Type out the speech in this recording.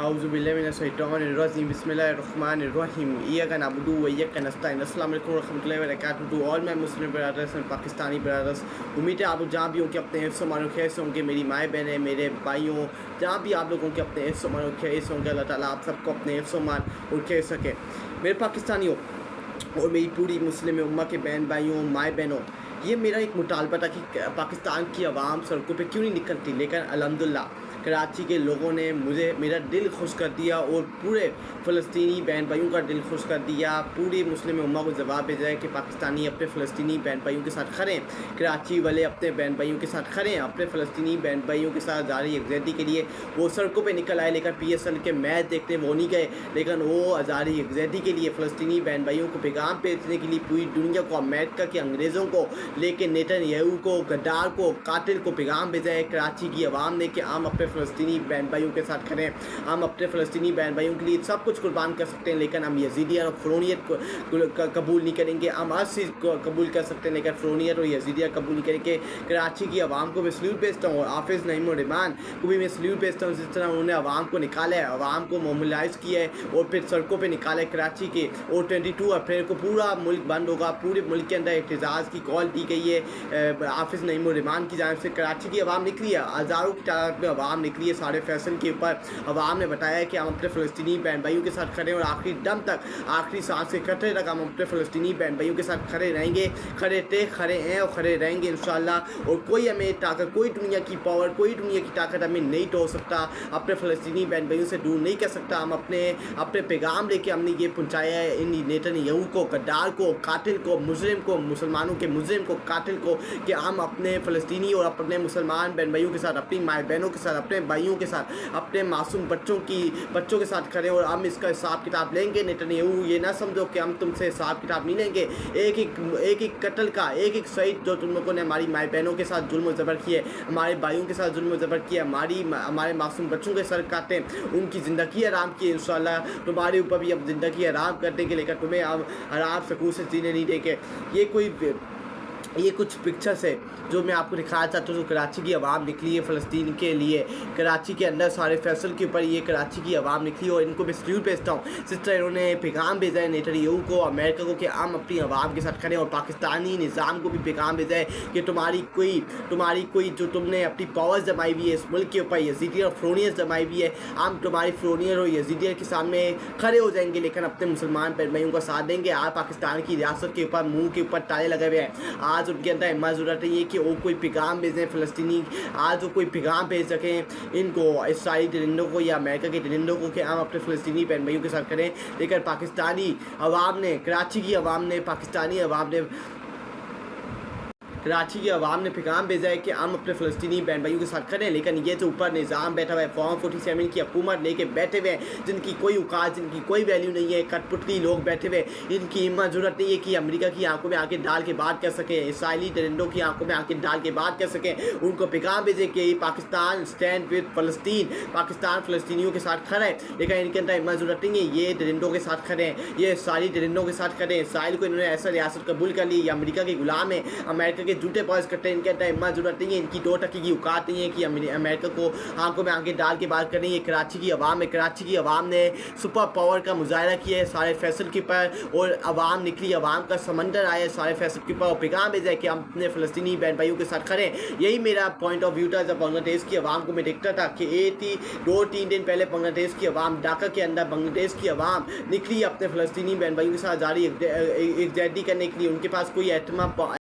أعوذ بالله من الشيطان الرجيم. Bismillahirrahmanirrahim. Iyyaka na'budu wa iyyaka nasta'in. Assalamu alaikum warahmatullahi wabarakatuh to all my Muslim brothers and Pakistani brothers. उम्मीद है आप लोग जहाँ भी हो कि अपने हिफ्ज़ अमान और खैर से होंगे, मेरी माएँ बहनें, मेरे भाइयों, जहाँ भी आप लोगों के अपने हिफ्ज़ अमान और खैर से होंगे, अल्लाह ताला आप सबको अपने हिफ्ज़ अमान और खैर सके। मेरे पाकिस्तानियों और मेरी पूरी मुस्लिम उम्मा के बहन भाइयों, माएँ बहनों, ये मेरा एक मुतालबा था कि पाकिस्तान की आवाम सड़कों पे क्यों नहीं निकलती, लेकिन अल्हम्दुलिल्लाह कराची के लोगों ने मेरा दिल खुश कर दिया और पूरे फ़लस्तीनी बहन भाइयों का दिल खुश कर दिया। पूरी मुस्लिम उम्मा को जवाब भेजा है कि पाकिस्तानी अपने फ़लस्तीनी बहन भाइयों के साथ खड़े हैं, कराची वाले अपने बहन भाइयों के साथ खड़े हैं, अपने फ़लस्तीनी बहन भाइयों के साथ जारी यकजहती के लिए वो सड़कों पे निकल आए। लेकिन PSL के मैच देखने वो नहीं गए, लेकिन वो जारी यकजहती के लिए फ़लस्तीनी बहन भाइयों को पैगाम भेजने के लिए पूरी दुनिया को, अमेरिका के अंग्रेज़ों को लेके नेतन्याहू को, गद्दार को, कातिल को पैगाम भेजा है कराची की आवाम ने कि हम अपने फ़लस्तीनी बहन भाइयों के साथ खड़े हैं। हम अपने फ़लस्तीनी बहन भाइयों के लिए सब कुछ कुर्बान कर सकते हैं, लेकिन हम यजीदियत और फ़िरौनियत को कबूल नहीं करेंगे। हम हर चीज़ को कबूल कर सकते हैं, लेकिन फ़िरौनियत और यजीदियत कबूल नहीं करेंगे। कराची की आवाम को मैं सल्यूट भेजता हूँ, हाफिज़ नईम उर रहमान को भी मैं सल्यूट भेजता हूँ। जिस तरह उन्होंने आवाम को निकाला है, आवाम को मोबिलाइज़ किया है और फिर सड़कों पर निकाला है कराची के। और 22 अप्रैल को पूरा मुल्क बंद होगा, पूरे मुल्क के अंदर एहतजाज की कॉल दी गई है हाफिज़ नईम उर रहमान की जानिब से। कराची की आवाम निकली है, हज़ारों की तादाद में आवाम निकली है। सारे फैसल के ऊपर अवाम ने बताया है कि हम अपने फ़लस्तीनी बहन भाइयों के साथ खड़े हैं और आखिरी दम तक, आखिरी सांस के कतरे तक हम अपने फ़लस्तीनी बहन भाइयों के साथ खड़े रहेंगे, खड़े थे, खड़े हैं और खड़े रहेंगे इंशाअल्लाह। और कोई हमें ताकत, कोई दुनिया की पावर, कोई दुनिया की ताकत हमें नहीं तोड़ सकता, अपने फ़लस्तीनी बहन भाइयों से दूर नहीं कर सकता। हम अपने पैगाम लेके हमने ये पहुँचाया है इन नेतन्याहू को, गद्दार को, कातिल को, मुजरिम को, मुसलमानों के मुजरिम को, कातिल को, कि हम अपने फ़लस्तीनी और अपने मुसलमान बहन भाइयों के साथ, अपनी माँ बहनों के साथ, अपने भाइयों के साथ, अपने मासूम बच्चों के साथ खड़े और हम इसका हिसाब किताब लेंगे। नेतन्याहू ये ना समझो कि हम तुमसे हिसाब किताब नहीं लेंगे। एक कत्ल का, एक शहीद जो तुम लोगों ने हमारी माँ बहनों के साथ जुल्म ज़बर किए, हमारे भाइयों के साथ जुल्म ज़बर किया, हमारे मासूम बच्चों के सर काटे, उनकी ज़िंदगी आराम की। इंशाअल्लाह तुम्हारे ऊपर भी अब ज़िंदगी आराम कर देंगे, लेकिन तुम्हें अब आराम सुकून से जीने नहीं देंगे। ये कुछ पिक्चर्स है जो मैं आपको दिखाना चाहता हूँ। कराची की आवाम निकली है फ़लस्तीन के लिए, कराची के अंदर सारे फैसल के ऊपर ये कराची की आवाम निकली और इनको मैं सल्यूट भेजता हूँ। जिस तरह इन्होंने पैगाम भेजा है नेतन्याहू को, अमेरिका को, कि हम अपनी आवाम के साथ खड़े और पाकिस्तानी निज़ाम को भी पैगाम भेजा है कि तुम्हारी कोई जो तुमने अपनी पावर जमाई हुई है इस मुल्क के ऊपर, यजीदियत और फ़िरौनियत जमाई हुई है, हम तुम्हारी फ़िरौनियत और यजीदियत के सामने खड़े हो जाएंगे, लेकिन अपने मुसलमान बहन भाइयों का साथ देंगे। आज पाकिस्तान की रियासत के ऊपर मुँह के ऊपर ताले लगे हुए हैं। आज उनके अंदर हिम्मत ज़रूरत है कि वो कोई पैगाम भेजें फ़लस्तीनी, आज वो कोई पैगाम भेज सकें इनको, इसराइली दरिंदों को या अमेरिका के दरिंदों को, कि हम अपने फ़लस्तीनी बहन भाइयों के साथ करें। लेकिन पाकिस्तानी आवाम ने, कराची की आवाम ने, पाकिस्तानी आवाम ने, कराची की आवाम ने पैगाम भेजा है कि हम अपने फ़लस्तीनी बहन भाइयों के साथ खड़े हैं। लेकिन ये जो ऊपर निज़ाम बैठा हुआ है, फॉर्म 47 की हुकूमत लेके बैठे हुए हैं, जिनकी कोई औकात, जिनकी कोई वैल्यू नहीं है, कठपुतली लोग बैठे हुए, इनकी हिम्मत ज़रूरत नहीं है कि अमेरिका की आंखों में आके डाल के बात कर सकें, इसराइली दरिंदों की आंखों में आके डाल के बात कर सकें। उनको पैगाम भेजे कि पाकिस्तान स्टैंड विद फ़लस्तीन, पाकिस्तान फ़लस्तीनियों के साथ खड़ा है। लेकिन इनके अंदर हिम्मत ज़रूरत नहीं है, ये दरिंदों के साथ खड़े हैं, ये इसराइली दरिंदों के साथ खड़े हैं। इसराइल को इन्होंने ऐसा रियासत कबूल कर ली, ये अमेरिका के गुलाम है, अमेरिका के जूते पॉलिश करते हैं। इनके अंदर हिम्मत ज़रूरत नहीं है, इनकी 2 टकी की औकात नहीं है कि अमेरिका को आंखों में आंखें डाल के बात करें। ये कराची की आवाम है, कराची की आवाम ने सुपर पावर का मुजाहरा किया है सारे फैसल के ऊपर और आवाम निकली, आवाम का समंदर आया सारे फैसल के ऊपर और पैगाम भेजा है कि हम अपने फ़लस्तीनी बहन भाइयों के साथ खड़े हैं। यही मेरा पॉइंट ऑफ व्यू था जब बांग्लादेश की आवाम को मैं देखता था कि 2-3 दिन पहले बांग्लादेश की आवाम, ढाका के अंदर बांग्लादेश की आवाम निकली अपने फ़लस्तीनी बहन भाइयों के साथ जारी यकजहती करने के लिए। उनके पास कोई एहतमाम